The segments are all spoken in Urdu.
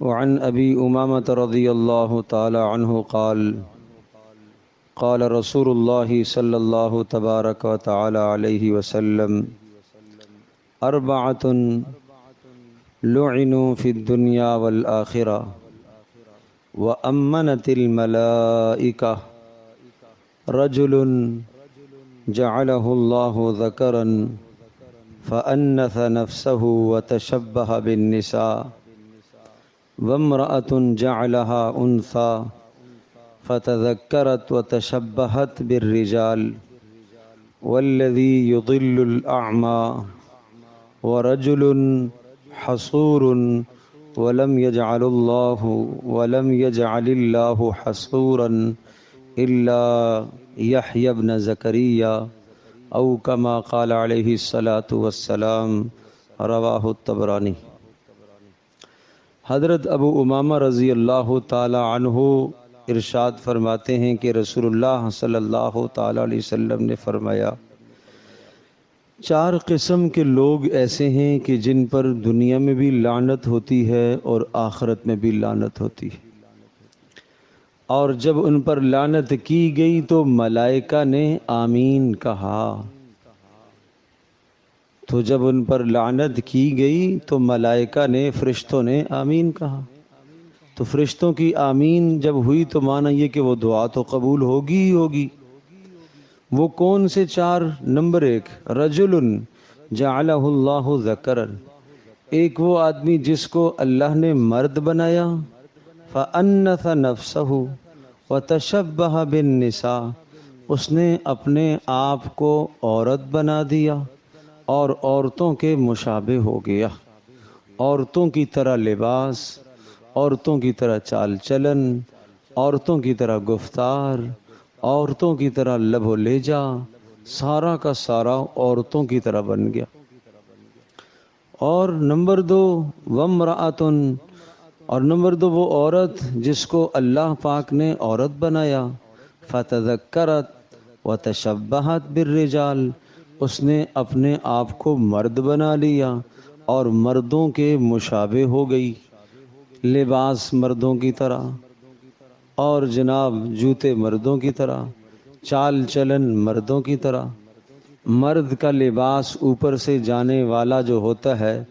وعن أبي أمامة رضي الله تعالى عنه قال قال رسول الله صلى الله تبارك وتعالى عليه وسلم أربعة لعنوا في الدنيا والآخرة وأمنت الملائكة رجل جعله الله ذكرا فأنث نفسه وتشبه بالنساء وامرأة جعلها أنثى فتذكرت وتشبهت بالرجال والذي يضل الأعمى ورجل حصور ولم يجعل الله حصورا إلا يحيى بن زكريا أو كما قال عليه الصلاة والسلام رواہ الطبرانی۔ حضرت ابو امامہ رضی اللہ تعالی عنہ ارشاد فرماتے ہیں کہ رسول اللہ صلی اللہ تعالی علیہ وسلم نے فرمایا، چار قسم کے لوگ ایسے ہیں کہ جن پر دنیا میں بھی لعنت ہوتی ہے اور آخرت میں بھی لعنت ہوتی ہے، اور جب ان پر لعنت کی گئی تو ملائکہ نے آمین کہا۔ تو جب ان پر لعنت کی گئی تو ملائکہ نے، فرشتوں نے آمین کہا۔ تو فرشتوں کی آمین جب ہوئی تو معنی یہ کہ وہ دعا تو قبول ہوگی ہی ہوگی۔ وہ کون سے چار؟ نمبر 1، رجل جعلہ اللہ ذکرا، ایک وہ آدمی جس کو اللہ نے مرد بنایا، فأنث نفسہ وتشبہ بالنساء، اس نے اپنے آپ کو عورت بنا دیا اور عورتوں کے مشابہ ہو گیا، عورتوں کی طرح لباس، عورتوں کی طرح چال چلن، عورتوں کی طرح گفتار، عورتوں کی طرح لب و لہجہ، سارا کا سارا عورتوں کی طرح بن گیا۔ اور نمبر 2، وامرأۃ، اور نمبر 2 وہ عورت جس کو اللہ پاک نے عورت بنایا، فتذکرت وتشبہت بالرجال، اس نے اپنے آپ کو مرد بنا لیا اور مردوں کے مشابہ ہو گئی، لباس مردوں کی طرح، اور جناب جوتے مردوں کی طرح، چال چلن مردوں کی طرح۔ مرد کا لباس اوپر سے جانے والا جو ہوتا ہے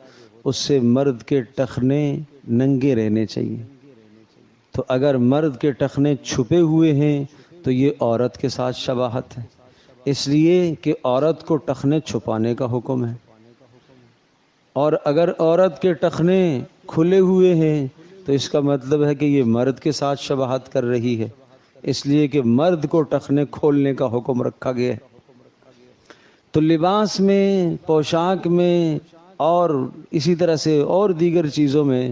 اس سے مرد کے ٹخنے ننگے رہنے چاہیے، تو اگر مرد کے ٹخنے چھپے ہوئے ہیں تو یہ عورت کے ساتھ شباہت ہے، اس لیے کہ عورت کو ٹخنے چھپانے کا حکم ہے۔ اور اگر عورت کے ٹخنے کھلے ہوئے ہیں تو اس کا مطلب ہے کہ یہ مرد کے ساتھ شباہت کر رہی ہے، اس لیے کہ مرد کو ٹخنے کھولنے کا حکم رکھا گیا ہے۔ تو لباس میں، پوشاک میں، اور اسی طرح سے اور دیگر چیزوں میں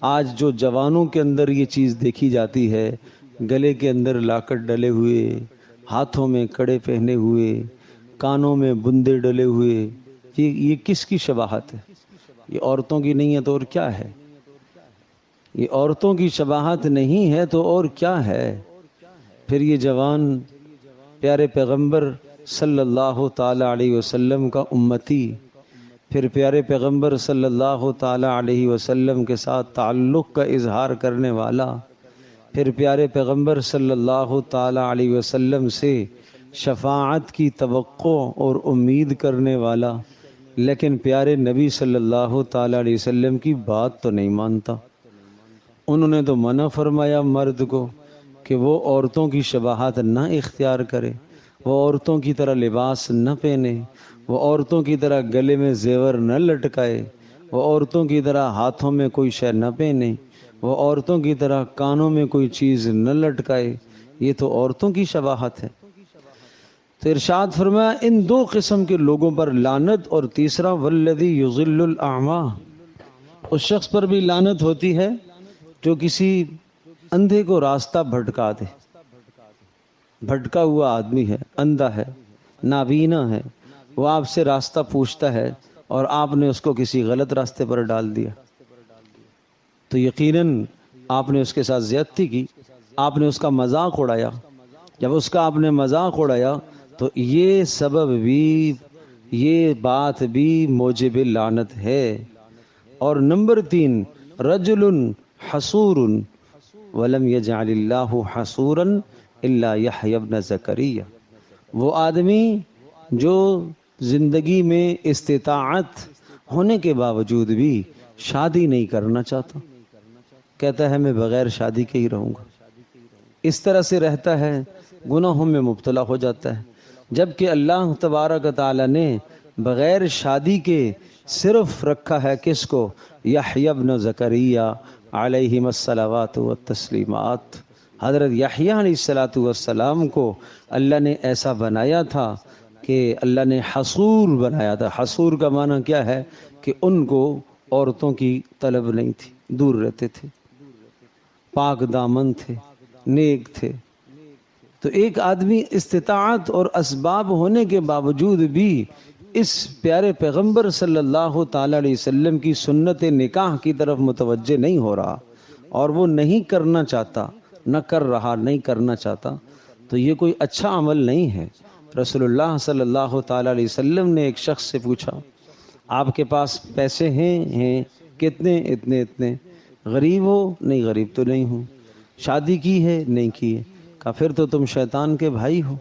آج جو جوانوں کے اندر یہ چیز دیکھی جاتی ہے، گلے کے اندر لاکٹ ڈلے ہوئے، ہاتھوں میں کڑے پہنے ہوئے، کانوں میں بندے ڈلے ہوئے، یہ کس کی شباہت ہے؟ یہ عورتوں کی نہیں ہے تو اور کیا ہے؟ یہ عورتوں کی شباہت نہیں ہے تو اور کیا ہے؟ پھر یہ جوان پیارے پیغمبر صلی اللہ تعالی علیہ وسلم کا امتی، پھر پیارے پیغمبر صلی اللہ تعالی علیہ وسلم کے ساتھ تعلق کا اظہار کرنے والا، پھر پیارے پیغمبر صلی اللہ تعالی علیہ وسلم سے شفاعت کی توقع اور امید کرنے والا، لیکن پیارے نبی صلی اللہ تعالی علیہ وسلم کی بات تو نہیں مانتا۔ انہوں نے تو منع فرمایا مرد کو کہ وہ عورتوں کی شباہت نہ اختیار کرے، وہ عورتوں کی طرح لباس نہ پہنے، وہ عورتوں کی طرح گلے میں زیور نہ لٹکائے، وہ عورتوں کی طرح ہاتھوں میں کوئی شے نہ پہنے، وہ عورتوں کی طرح کانوں میں کوئی چیز نہ لٹکائے، یہ تو عورتوں کی شباہت ہے۔ تو ارشاد فرمایا ان 2 قسم کے لوگوں پر لعنت، اور تیسرا والذی یضل الاعمی، اس شخص پر بھی لعنت ہوتی ہے جو کسی اندھے کو راستہ بھٹکا دے۔ بھٹکا ہوا آدمی ہے، اندھا ہے، نابینا ہے، وہ آپ سے راستہ پوچھتا ہے اور آپ نے اس کو کسی غلط راستے پر ڈال دیا، تو یقیناً آپ نے اس کے ساتھ زیادتی کی، آپ نے اس کا مذاق اڑایا۔ جب اس کا آپ نے مذاق اڑایا تو یہ سبب بھی، یہ بات بھی موجب لعنت ہے۔ اور نمبر 3، رجل حصور ولم یجعل اللہ حصورا الا یحیی ابن زکریا، وہ آدمی جو زندگی میں استطاعت ہونے کے باوجود بھی شادی نہیں کرنا چاہتا، کہتا ہے میں بغیر شادی کے ہی رہوں گا، اس طرح سے رہتا ہے، گناہوں میں مبتلا ہو جاتا ہے، جبکہ اللہ تبارک و تعالی نے بغیر شادی کے صرف رکھا ہے کس کو؟ یحیی ابن زکریا علیہم الصلوات والتسلیمات۔ حضرت یحییٰ علیہ السلام کو اللہ نے ایسا بنایا تھا کہ اللہ نے حصور بنایا تھا۔ حصور کا معنی کیا ہے؟ کہ ان کو عورتوں کی طلب نہیں تھی، دور رہتے تھے، پاک دامن تھے، نیک تھے۔ تو ایک آدمی استطاعت اور اسباب ہونے کے باوجود بھی اس پیارے پیغمبر صلی اللہ تعالی علیہ وسلم کی سنت نکاح کی طرف متوجہ نہیں ہو رہا، اور وہ نہیں کرنا چاہتا، نہ کر رہا، نہیں کرنا چاہتا، تو یہ کوئی اچھا عمل نہیں ہے۔ رسول اللہ صلی اللہ تعالی علیہ وسلم نے ایک شخص سے پوچھا، آپ کے پاس پیسے ہیں؟ کتنے؟ اتنے۔ غریب ہو؟ نہیں، غریب تو نہیں ہوں۔ شادی کی ہے؟ نہیں کی ہے۔ کہا پھر تو تم شیطان کے بھائی ہو،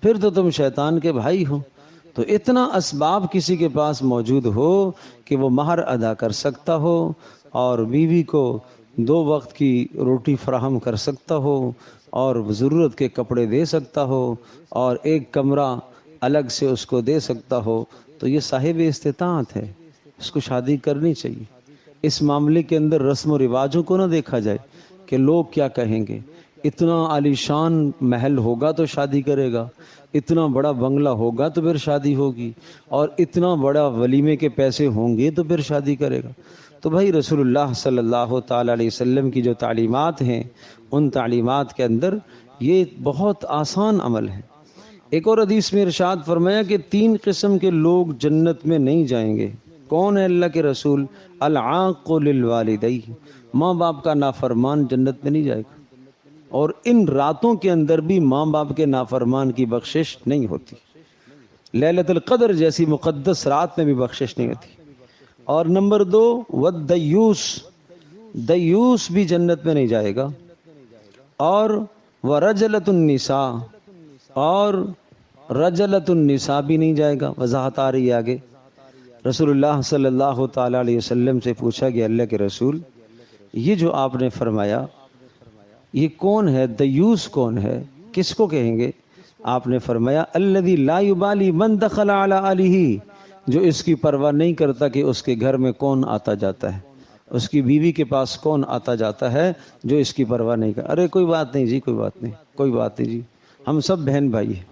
پھر تو تم شیطان کے بھائی ہو۔ تو اتنا اسباب کسی کے پاس موجود ہو کہ وہ مہر ادا کر سکتا ہو، اور بیوی کو 2 وقت کی روٹی فراہم کر سکتا ہو، اور ضرورت کے کپڑے دے سکتا ہو، اور ایک کمرہ الگ سے اس کو دے سکتا ہو، تو یہ صاحب استطاعت ہے، اس کو شادی کرنی چاہیے۔ اس معاملے کے اندر رسم و رواجوں کو نہ دیکھا جائے کہ لوگ کیا کہیں گے۔ اتنا عالیشان محل ہوگا تو شادی کرے گا، اتنا بڑا بنگلہ ہوگا تو پھر شادی ہوگی، اور اتنا بڑا ولیمے کے پیسے ہوں گے تو پھر شادی کرے گا۔ تو بھائی رسول اللہ صلی اللہ تعالی علیہ وسلم کی جو تعلیمات ہیں، ان تعلیمات کے اندر یہ بہت آسان عمل ہے۔ ایک اور حدیث میں ارشاد فرمایا کہ 3 قسم کے لوگ جنت میں نہیں جائیں گے۔ کون ہے اللہ کے رسول؟ العاق للوالدی، ماں باپ کا نافرمان جنت میں نہیں جائے گا، اور ان راتوں کے اندر بھی ماں باپ کے نافرمان کی بخشش نہیں ہوتی، لیلۃ القدر جیسی مقدس رات میں بھی بخشش نہیں ہوتی۔ اور نمبر 2، والدیوس، دیوس بھی جنت میں نہیں جائے گا، اور ورجلۃ النساء، اور رجلۃ النساء بھی نہیں جائے گا۔ وضاحت آ رہی ہے آگے۔ رسول اللہ صلی اللہ تعالی علیہ وسلم سے پوچھا گیا، اللہ کے رسول یہ جو آپ نے فرمایا یہ کون ہے؟ دیوس کون ہے؟ کس کو کہیں گے؟ آپ نے فرمایا الذی لا یبالی من دخل علی اہلہ، جو اس کی پرواہ نہیں کرتا کہ اس کے گھر میں کون آتا جاتا ہے، اس کی بیوی کے پاس کون آتا جاتا ہے، جو اس کی پرواہ نہیں کرتا۔ ارے کوئی بات نہیں جی، کوئی بات نہیں، کوئی بات نہیں جی، ہم سب بہن بھائی ہیں،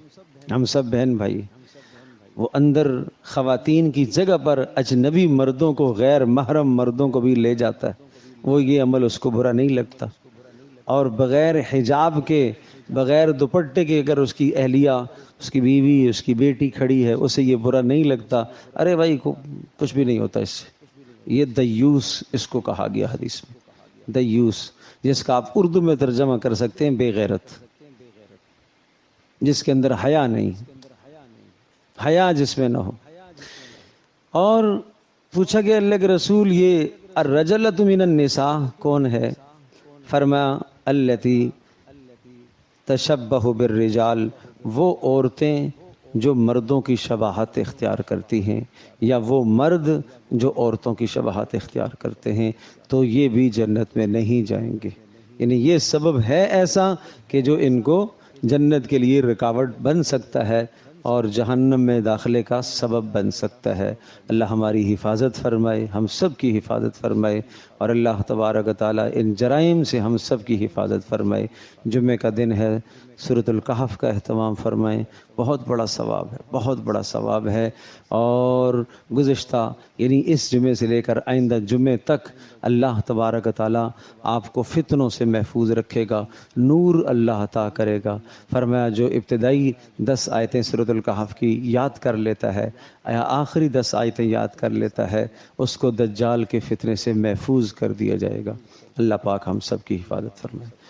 ہم سب بہن بھائی ہیں۔ وہ اندر خواتین کی جگہ پر اجنبی مردوں کو، غیر محرم مردوں کو بھی لے جاتا ہے، وہ یہ عمل اس کو برا نہیں لگتا۔ اور بغیر حجاب کے، بغیر دوپٹے کے اگر اس کی اہلیہ، اس کی بیوی، اس کی بیٹی کھڑی ہے، اسے یہ برا نہیں لگتا، ارے بھائی کچھ بھی نہیں ہوتا اس سے۔ یہ دیوس اس کو کہا گیا حدیث میں، دیوس، جس کا آپ اردو میں ترجمہ کر سکتے ہیں بے غیرت، جس کے اندر حیا نہیں، حیا جس میں نہ ہو۔ اور پوچھا گیا اللہ کے رسول یہ الرجلۃ من النساء کون ہے؟ فرمایا التی تشبہ بالرجال، وہ عورتیں جو مردوں کی شباہت اختیار کرتی ہیں، یا وہ مرد جو عورتوں کی شباہت اختیار کرتے ہیں، تو یہ بھی جنت میں نہیں جائیں گے۔ یعنی یہ سبب ہے ایسا کہ جو ان کو جنت کے لیے رکاوٹ بن سکتا ہے اور جہنم میں داخلے کا سبب بن سکتا ہے۔ اللہ ہماری حفاظت فرمائے، ہم سب کی حفاظت فرمائے، اور اللہ تبارک و تعالی ان جرائم سے ہم سب کی حفاظت فرمائے۔ جمعہ کا دن ہے، سورۃ الکہف کا اہتمام فرمائیں، بہت بڑا ثواب ہے، بہت بڑا ثواب ہے۔ اور گزشتہ یعنی اس جمعے سے لے کر آئندہ جمعے تک اللہ تبارک و تعالی آپ کو فتنوں سے محفوظ رکھے گا، نور اللہ عطا کرے گا۔ فرمایا جو ابتدائی 10 آیتیں سورۃ الکہف کی یاد کر لیتا ہے، یا آخری 10 آیتیں یاد کر لیتا ہے، اس کو دجال کے فتنے سے محفوظ کر دیا جائے گا۔ اللہ پاک ہم سب کی حفاظت فرمائے۔